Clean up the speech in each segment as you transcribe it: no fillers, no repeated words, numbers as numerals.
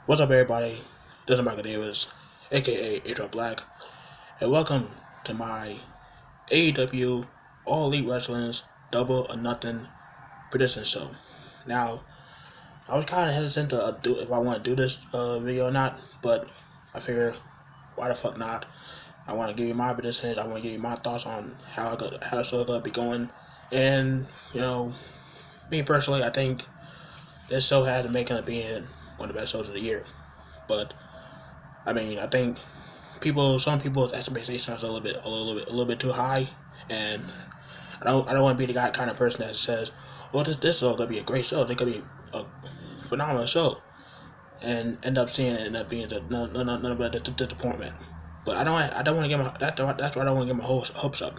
What's up, everybody? This is Michael Davis, aka Adriel Black, and welcome to my AEW All Elite Wrestling's Double or Nothing prediction show. Now, I was kind of hesitant to do if I want to do this video or not, but I figure, why the fuck not? I want to give you my predictions. I want to give you my thoughts on how the show gonna be going, and me personally, I think this show had the making of being one of the best shows of the year, but I think some people's expectations are a little bit too high, and I don't want to be the kind of person that says, "Well, this show gonna be a great show. It's gonna be a phenomenal show," and end up seeing it end up being none but a disappointment. But I don't want to get that's why I don't want to get my hopes up.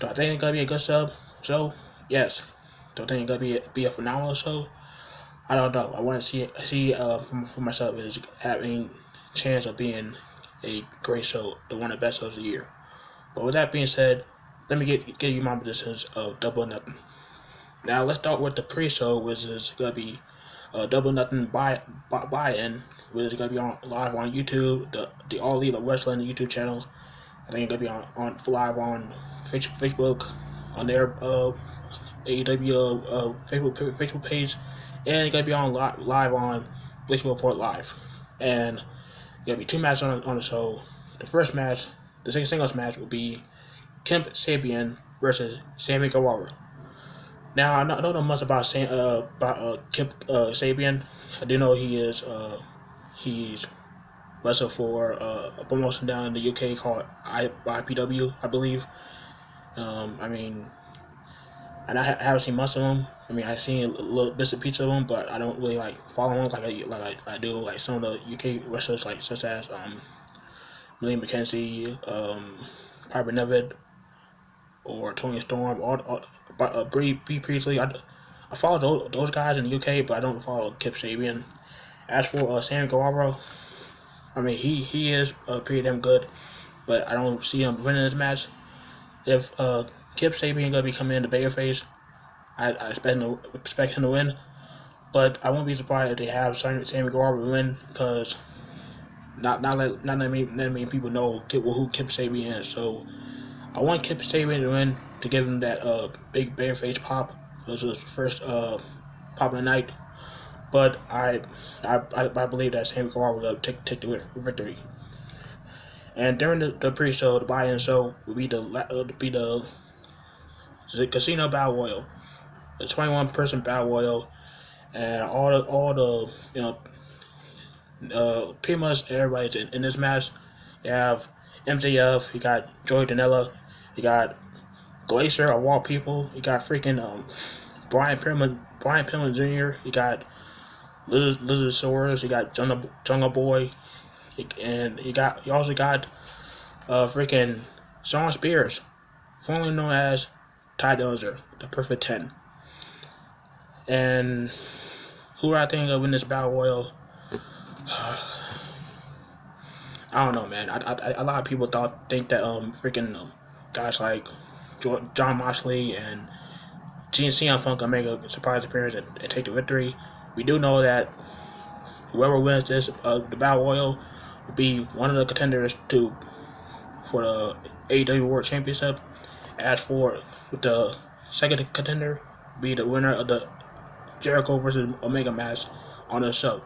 Do I think it's gonna be a good show? Yes. Do I think it's gonna be a phenomenal show? I don't know. I want to see for myself is having chance of being a great show, one of the best shows of the year. But with that being said, let me give you my predictions of Double or Nothing. Now let's start with the pre-show, which is gonna be Double or Nothing buy-in, which is gonna be live on YouTube, the All Elite Wrestling YouTube channel. I think it's gonna be on live on Facebook, on their AEW Facebook page, and it's gonna be on live on Bleacher Report Live. And gonna be two matches on the show. The first match, the singles match, will be Kemp Sabian versus Sammy Guevara. Now I don't know much about Kemp Sabian. I do know he's wrestled for a promotion down in the UK called IPW, I believe. And I haven't seen much of him. I've seen little bits and pieces of him, but I don't really follow him like I do some of the UK wrestlers such as William McKenzie, Piper Nevid, or Tony Storm, or Bree Priestley. I follow those guys in the UK, but I don't follow Kip Sabian. As for Sammy Guevara, he is pretty damn good, but I don't see him winning this match. If Kip Sabian gonna be coming in the babyface, I expect him to win, but I won't be surprised if they have Sammy Guevara win, because not that many people know who Kip Sabian is. So I want Kip Sabian to win to give him that big babyface pop for his first pop of the night. But I believe that Sammy Guevara will take the victory. And during the pre-show, the buy-in show will be the Casino Battle Royal, the 21-person Battle Royal, and all the pretty much everybody's in this match. You have MJF, you got Joey Janela, you got Glacier of all people, you got freaking Brian Pillman Jr., you got Luchasaurus, you got Jungle Boy, and you also got freaking Shawn Spears, formerly known as Ty Dillinger, the Perfect 10. And who I think will win this Battle Royal? I don't know, man. A lot of people think that freaking guys like John Moxley and CM Punk will make a surprise appearance and take the victory. We do know that whoever wins this the Battle Royal will be one of the contenders for the AEW World Championship. As for the second contender, be the winner of the Jericho versus Omega match on the show.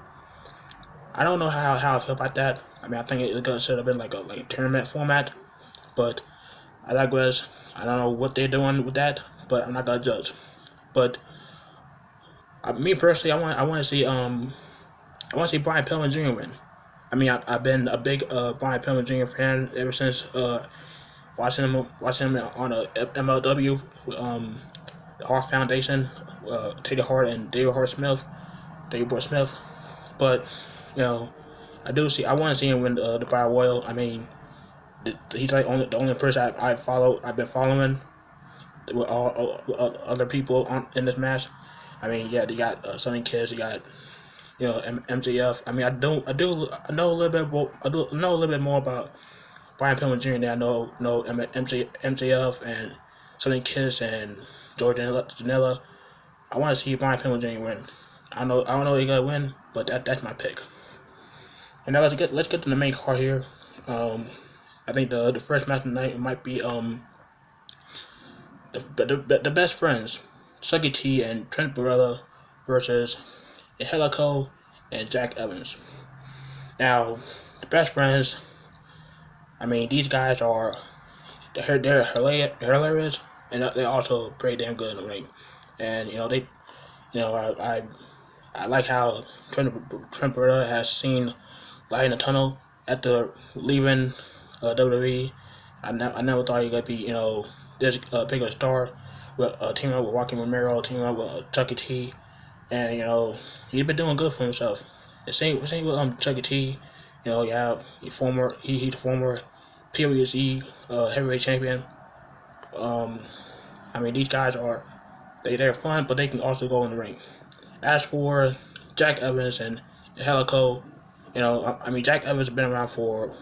I don't know how I feel about that. I think it should have been like a tournament format, but I digress. I don't know what they're doing with that, but I'm not gonna judge. But me personally, I want to see Brian Pillman Jr. win. I've been a big Brian Pillman Jr. fan ever since watching him on a MLW, the Hart Foundation, Teddy Hart and David Boy Smith. But I want to see him win the Battle Royal. He's like the only person I've been following with all other people in this match. You got Sonny Kiss, you got MJF. I know a little bit more about Brian Pillman Jr. than I know MJF and Sonny Kiss and Jordan Janela. I want to see Brian Pillman Jr. win. I don't know he's gonna win, but that's my pick. And now let's get to the main card here. I think the first match tonight might be the best friends, Sucky T and Trent Barella versus Angelico and Jack Evans. Now, the best friends. I mean, these guys are they're hilarious, and they're also pretty damn good in the ring. And I like how Trent Barella has seen light in the tunnel after leaving WWE. I never thought he could be this big of a star with teaming up with Rocky Romero, teaming up with Chucky T, and he's been doing good for himself. The same with Chucky T. You have he's the former PWC heavyweight champion. Um, I mean, these guys they're fun, but they can also go in the ring. As for Jack Evans and Helico, I mean, Jack Evans has been around for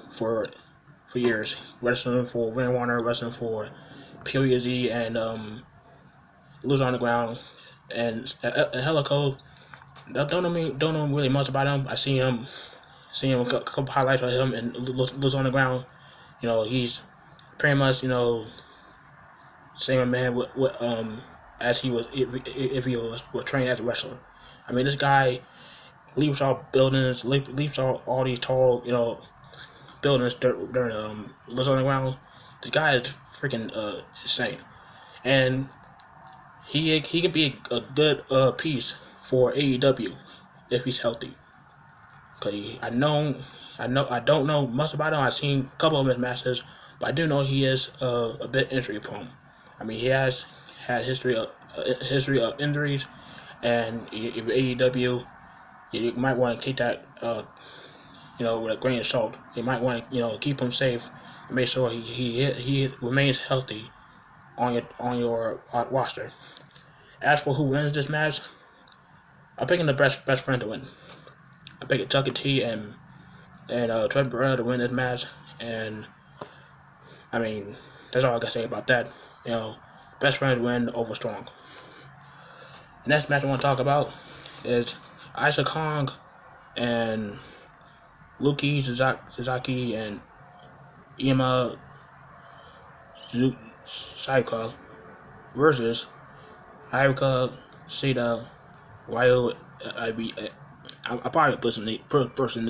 years, wrestling for Ring of Honor, wrestling for PWZ, and Lose on the Ground. And Helico, don't know really much about him. I seen him a couple highlights of him and Lose on the Ground. He's pretty much same man with as he was if he was trained as a wrestler. I mean, this guy leaps off buildings, leaps off all these tall buildings during Lose on the Ground. This guy is freaking insane, and he could be a good piece for AEW if he's healthy. Cause I don't know much about him. I've seen a couple of his matches, but I do know he is a bit injury prone. I mean, he has had history of injuries, and if AEW, you might want to take that with a grain of salt. You might want to keep him safe and make sure he remains healthy on your roster. As for who wins this match, I'm picking the best friend to win. I'm picking Chucky T and Trent Barrera to win this match, and I mean that's all I gotta say about that. Best friends win over strong. The next match I want to talk about is Isa Kong and Luki Suzuki and Ima Saika versus Haruka Seda Ryo. I probably person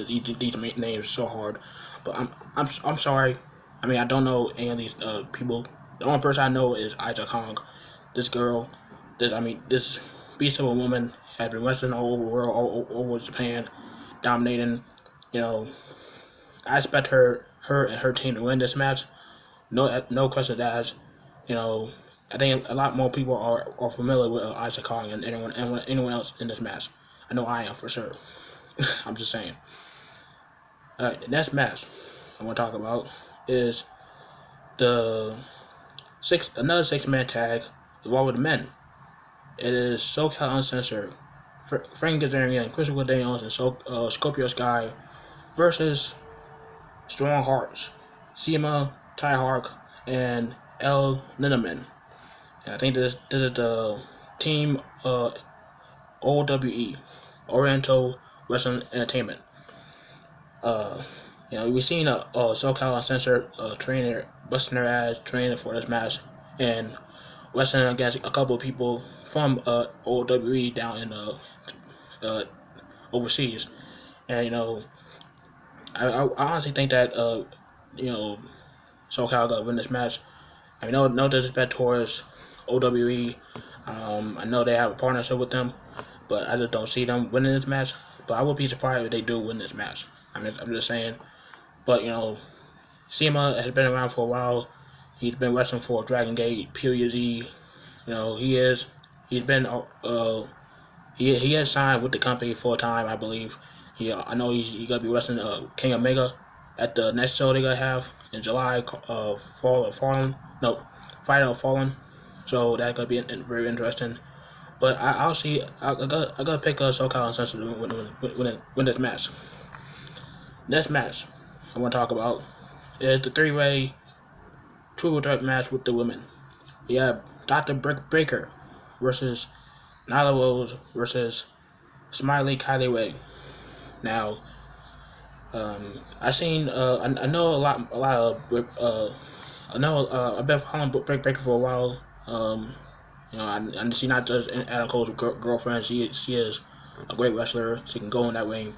these names so hard, but I'm sorry. I mean, I don't know any of these people. The only person I know is Isa Kong. This girl, this beast of a woman has been wrestling all over the world, all over Japan, dominating. I expect her and her team to win this match. No questions asked. I think a lot more people are familiar with Isa Kong and anyone else in this match. I know I am for sure. I'm just saying. Alright, the next match I want to talk about is another 6-man tag involving the men. It is SoCal Uncensored, Frank Kazarian, Christopher Daniels, and Scorpio Sky versus Strong Hearts, Sema, Ty Hawk, and L. Lindemann. And I think this is the team OWE, Oriental Wrestling Entertainment. We've seen a SoCal Uncensored trainer busting their ass training for this match and wrestling against a couple of people from OWE down in overseas. And I honestly think that SoCal gonna win this match. I mean, no disrespect towards OWE. I know they have a partnership with them, but I just don't see them winning this match. But I would be surprised if they do win this match. I'm just saying. But Sema has been around for a while. He's been wrestling for Dragon Gate, PWZ. He has signed with the company full time, I believe. I know he's gonna be wrestling King Omega at the next show they're gonna have in July. Fight of Fallen. So that's gonna be very interesting. But I gotta pick SoCal Uncensored to win this match. Next match I want to talk about is the 3-way triple threat match with the women. We have Dr. Baker versus Nyla Rose versus Smiley Kylie Way. Now, I seen I know a lot of I know I've been following Breaker for a while. And she not just Adam Cole's girlfriend. She is a great wrestler. She can go in that ring.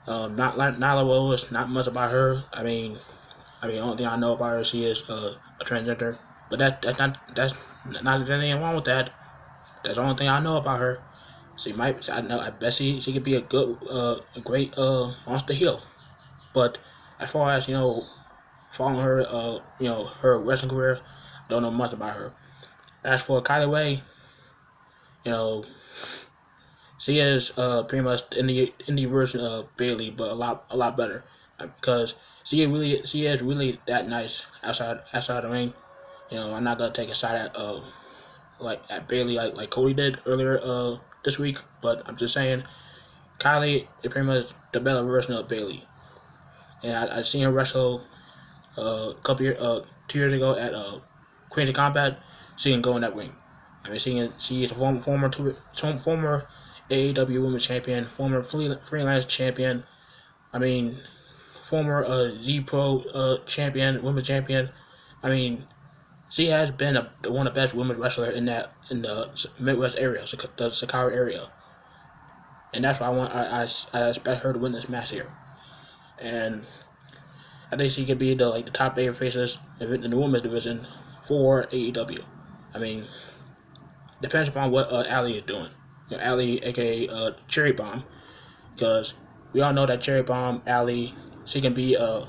Not like Nyla Rose. Not much about her. The only thing I know about her, she is a transgender. But that's not anything wrong with that. That's the only thing I know about her. She might. I bet she could be a great monster heel. But as far as following her, her wrestling career, don't know much about her. As for Kylie Ray, you know, she is pretty much in the version of Bailey, but a lot better because she is really that nice outside the ring. I'm not gonna take a shot at like at Bailey like Cody did earlier this week, but I'm just saying Kylie is pretty much the better version of Bailey. And I seen her wrestle a couple years 2 years ago at Queens of Combat. She can go in that ring. She is a former AEW Women's Champion, former freelance champion. I mean, former Z Pro champion, women's champion. I mean, she has been one of the best women's wrestlers in the Midwest area, the Sakara area, and that's why I expect her to win this match here. And I think she could be the top baby faces in the women's division for AEW. I mean, depends upon what Allie is doing. Allie, aka Cherry Bomb, because we all know that Cherry Bomb Allie, she can be a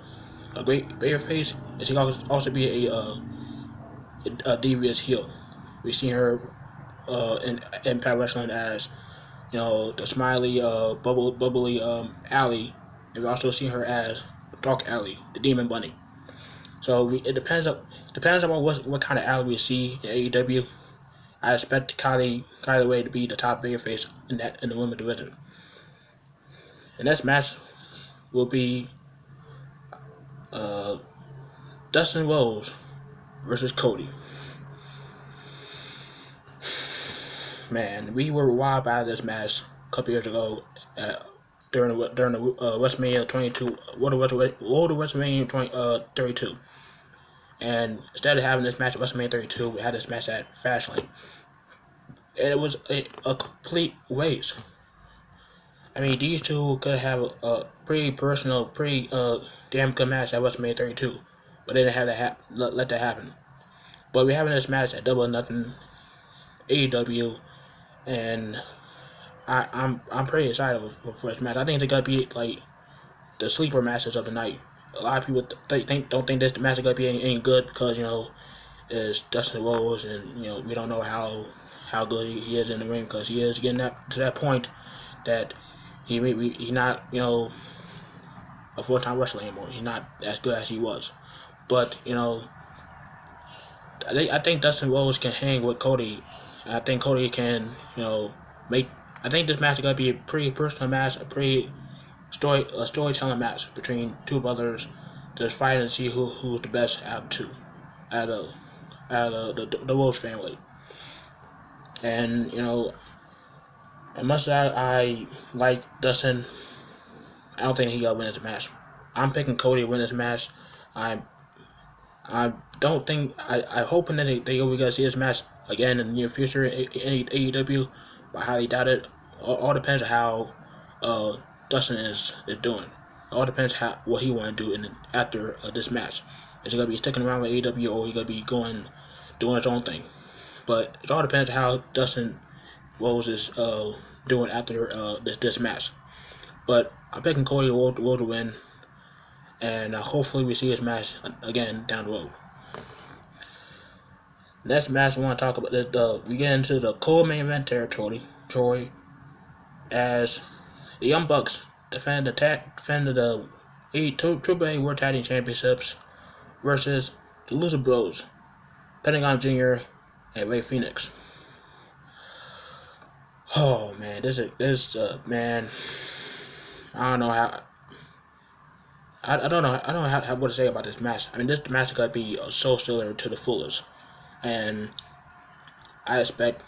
great baby face, and she can also be a devious heel. We've seen her in Impact Wrestling as the smiley, bubbly Allie, and we've also seen her as Dark Allie, the Demon Bunny. So it depends on what kind of Allie we see in AEW. I expect Kylie Ray to be the top babyface in the women's division. And this match will be Dustin Rhodes versus Cody. Man, we were wild by this match a couple years ago during the WrestleMania 22, World of WrestleMania 32. And instead of having this match at WrestleMania 32, we had this match at Fastlane. And it was a complete waste. I mean, these two could have a pretty personal, pretty damn good match at WrestleMania 32, but they didn't have that let that happen. But we're having this match at Double or Nothing AEW, and I'm pretty excited for this match. I think it's gonna be like the sleeper matches of the night. A lot of people don't think this match is gonna be any good because it's Dustin Rhodes, and we don't know how good he is in the ring because he is getting to that point that he's not a full-time wrestler anymore. He's not as good as he was, but I think Dustin Rhodes can hang with Cody. I think Cody can make. I think this match is gonna be a pretty personal match, a pretty storytelling match between two brothers, just fighting to see who's the best out of two, out of the Rhodes family. And as much as I like Dustin, I don't think he gonna win this match. I'm picking Cody to win this match. I don't think I'm hoping that they we gonna see this match again in the near future in AEW, but I highly doubt it. All depends on how Dustin is doing. It all depends what he want to do after this match. Is he gonna be sticking around with AEW or he gonna be doing his own thing? But it all depends on how Dustin Rhodes is doing after this match. But I'm picking Cody to win, and hopefully we see this match again down the road. Next match I want to talk about is we get into the co-main event territory as the Young Bucks defended the Triple A World Tag Team Championships versus the Loser Bros, Pentagon Jr. and Ray Phoenix. Oh man, this man. I don't know how. I don't know what to say about this match. I mean, this match is gonna be so stellar to the fullest, and I expect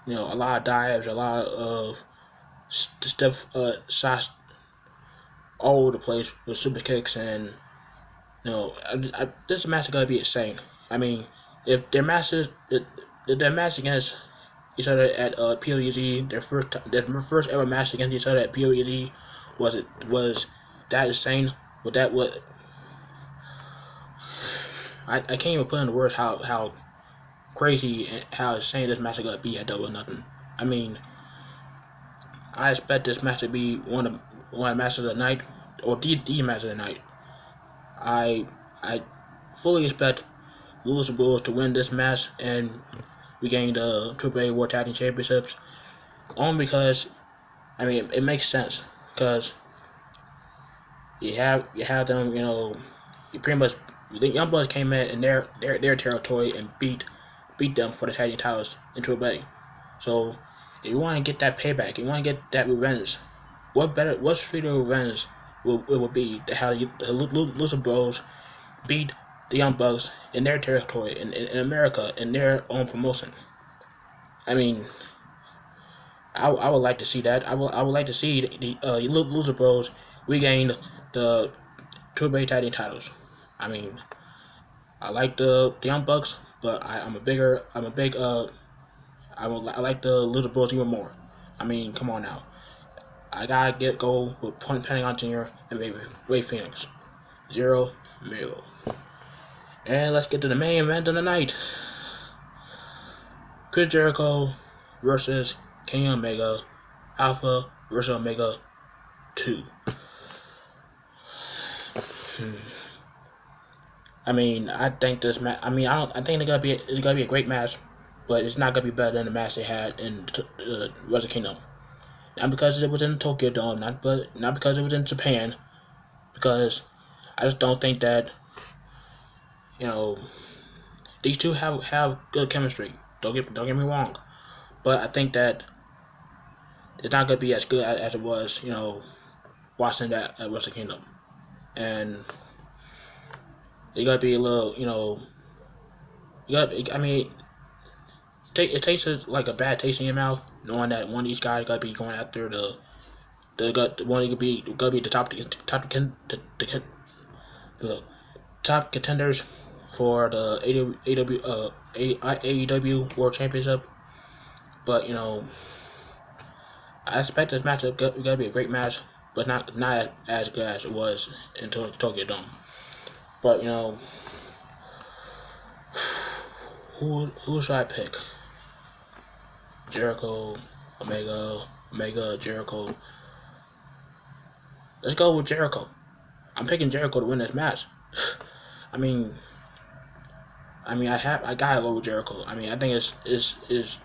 a lot of dives, a lot of stiff shots, all over the place with super kicks and this match is gonna be insane. I mean, if their match against each other at PWG, their first ever match against each other at PWG was that insane. But that what I can't even put into words how crazy and how insane this match is gonna be at Double or Nothing. I mean, I expect this match to be one of the matches of the night or the match of the night. I fully expect Lewis Bulls to win this match and regain the AAA World Tag Team Championships. Only because it makes sense because you have them, you pretty much the Young Bucks came in their territory and beat them for the tag team titles in AAA. So if you want to get that payback, you want to get that revenge. What sweeter revenge would be to have the Lucha Bros beat the Young Bucks in their territory in America in their own promotion. I mean, I would like to see that. I would like to see the Lucha Bros regain the AAA tag team titles. I mean, I like the Young Bucks, but I like the Lucha Bros even more. I mean, come on now. I gotta go with Pentagon Jr. and maybe Ray Phoenix. 0 mil. And let's get to the main event of the night. Chris Jericho versus Kenny Omega. Alpha versus Omega 2. I mean, I think this match. I think it's gonna be a great match, but it's not gonna be better than the match they had in Wrestle Kingdom. Not because it was in the Tokyo Dome, not because it was in Japan, because I just don't think that these two have good chemistry. Don't get me wrong, but I think that it's not gonna be as good as it was, watching that at Wrestle Kingdom, and it gotta be a little, it tastes like a bad taste in your mouth, knowing that one of these guys gotta be going after the one gonna be the top contenders for the AEW World Championship. But I expect this matchup gotta be a great match, but not as good as it was in Tokyo Dome. But who should I pick? Jericho, Omega, Jericho. Let's go with Jericho. I'm picking Jericho to win this match. I gotta go with Jericho. I think it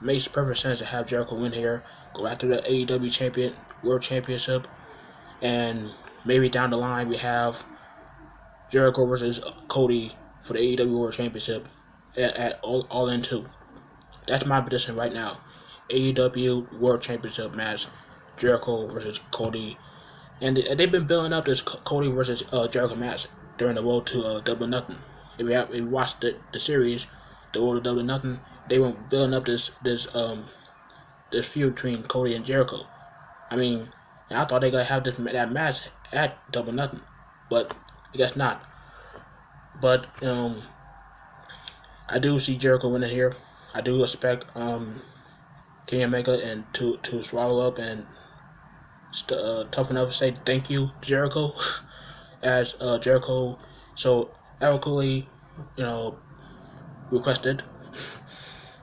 makes perfect sense to have Jericho win here, go after the AEW World Championship, and maybe down the line we have Jericho versus Cody for the AEW World Championship at All In 2. That's my prediction right now. AEW World Championship match, Jericho versus Cody. And they've been building up this Cody versus Jericho match during the road to Double Nothing. If you watched the series, the road to Double Nothing, they were building up this feud between Cody and Jericho. And I thought they were gonna have that match at Double Nothing, but I guess not. But I do see Jericho winning here. I do expect Kenny Omega and to swallow up and tough enough to say thank you, Jericho, as Jericho so eloquently, requested.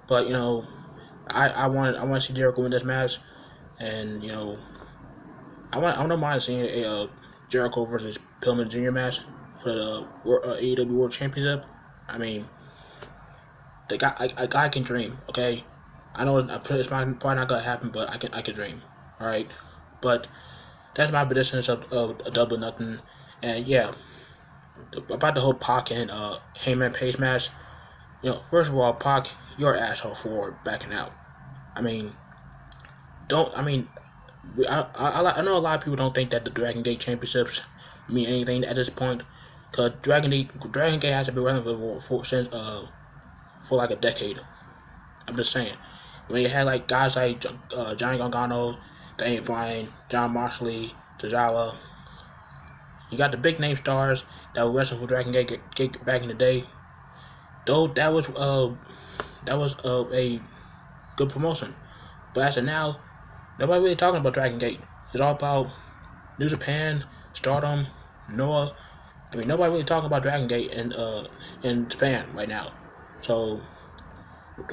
But I want to see Jericho win this match, and I don't mind seeing a Jericho versus Pillman Jr. match for the AEW World Championship. A guy can dream, okay? I know it's probably not gonna happen, but I can dream, all right? But that's my predictions of Double Nothing, and yeah, about the whole Pac and Heyman Page match. First of all, Pac, you're an asshole for backing out. I know a lot of people don't think that the Dragon Gate Championships mean anything at this point, because Dragon Gate hasn't been relevant for like a decade. I'm just saying. When you had guys like Johnny Gargano, Daniel Bryan, John Moxley, Tozawa, You got the big name stars that were wrestling for Dragon Gate back in the day. Though that was a good promotion. But as of now, nobody really talking about Dragon Gate. It's all about New Japan, Stardom, Noah. I mean, nobody really talking about Dragon Gate in Japan right now. So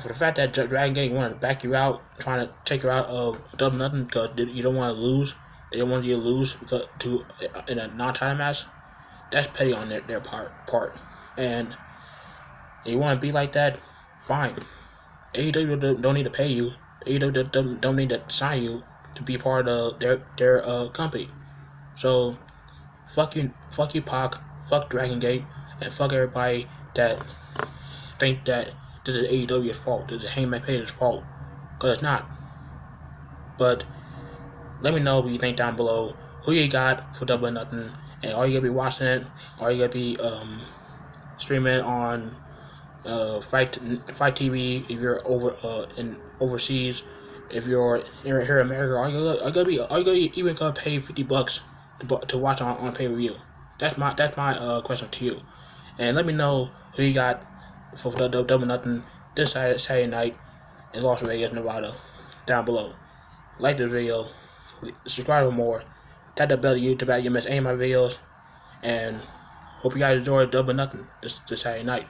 for the fact that Dragon Gate wanted to back you out, trying to take you out of Double Nothing because you don't want to lose, they don't want you to lose because in a non-title match, that's petty on their part. And if you want to be like that, fine. AEW don't need to pay you. AEW don't need to sign you to be part of their company. So fuck you, Pac, fuck Dragon Gate, and fuck everybody that think that this is AEW's fault, this is Hangman Page's fault, because it's not. But let me know what you think down below. Who you got for Double or Nothing, and are you gonna be watching it? Are you gonna be streaming on Fight TV if you're overseas? If you're here in America, are you gonna even gonna pay $50 to watch on pay-per-view? That's my question to you. And let me know who you got for the Double Nothing this Saturday night in Las Vegas, Nevada, down below. Like this video, subscribe for more, tap the bell to you to miss any of my videos, and hope you guys enjoy Double Nothing this Saturday night.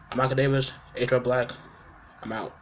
I'm Michael Davis, AEW Black. I'm out.